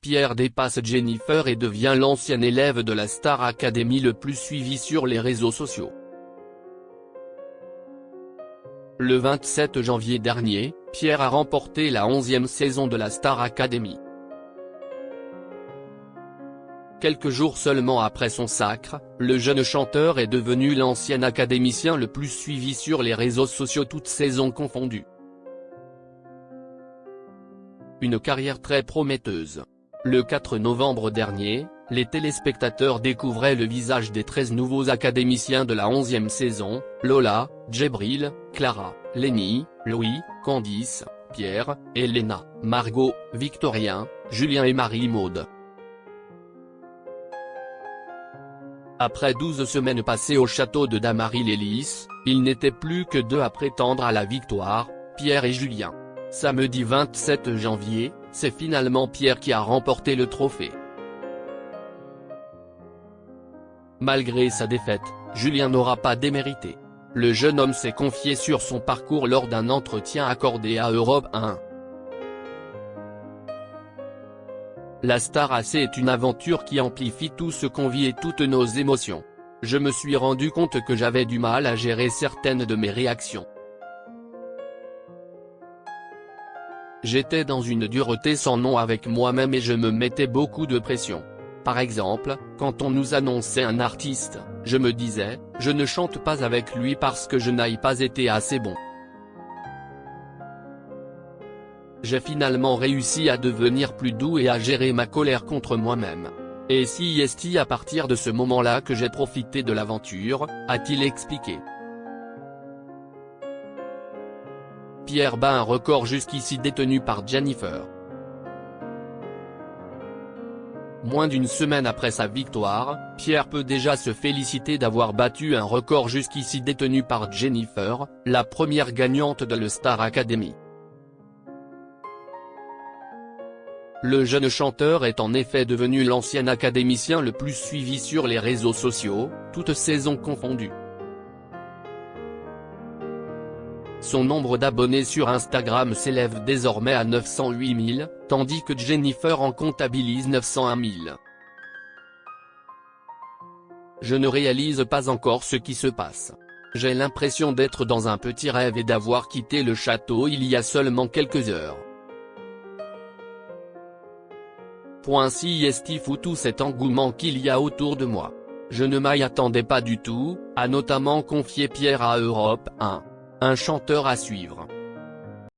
Pierre dépasse Jennifer et devient l'ancien élève de la Star Academy le plus suivi sur les réseaux sociaux. Le 27 janvier dernier, Pierre a remporté la 11e saison de la Star Academy. Quelques jours seulement après son sacre, le jeune chanteur est devenu l'ancien académicien le plus suivi sur les réseaux sociaux toutes saisons confondues. Une carrière très prometteuse. Le 4 novembre dernier, les téléspectateurs découvraient le visage des 13 nouveaux académiciens de la 11e saison, Lola, Djibril, Clara, Lenny, Louis, Candice, Pierre, Elena, Margot, Victorien, Julien et Marie-Maude. Après 12 semaines passées au château de Damary-les-Lys, il n'était plus que 2 à prétendre à la victoire, Pierre et Julien. Samedi 27 janvier, c'est finalement Pierre qui a remporté le trophée. Malgré sa défaite, Julien n'aura pas démérité. Le jeune homme s'est confié sur son parcours lors d'un entretien accordé à Europe 1. La Star AC est une aventure qui amplifie tout ce qu'on vit et toutes nos émotions. Je me suis rendu compte que j'avais du mal à gérer certaines de mes réactions. J'étais dans une dureté sans nom avec moi-même et je me mettais beaucoup de pression. Par exemple, quand on nous annonçait un artiste, je me disais, je ne chante pas avec lui parce que je n'ai pas été assez bon. J'ai finalement réussi à devenir plus doux et à gérer ma colère contre moi-même. Et c'est à partir de ce moment-là que j'ai profité de l'aventure, a-t-il expliqué. Pierre bat un record jusqu'ici détenu par Jennifer. Moins d'une semaine après sa victoire, Pierre peut déjà se féliciter d'avoir battu un record jusqu'ici détenu par Jennifer, la première gagnante de la Star Academy. Le jeune chanteur est en effet devenu l'ancien académicien le plus suivi sur les réseaux sociaux, toutes saisons confondues. Son nombre d'abonnés sur Instagram s'élève désormais à 908 000, tandis que Jennifer en comptabilise 901 000. Je ne réalise pas encore ce qui se passe. J'ai l'impression d'être dans un petit rêve et d'avoir quitté le château il y a seulement quelques heures. Si fou tout cet engouement qu'il y a autour de moi. Je ne m'y attendais pas du tout, a notamment confié Pierre à Europe 1. Un chanteur à suivre.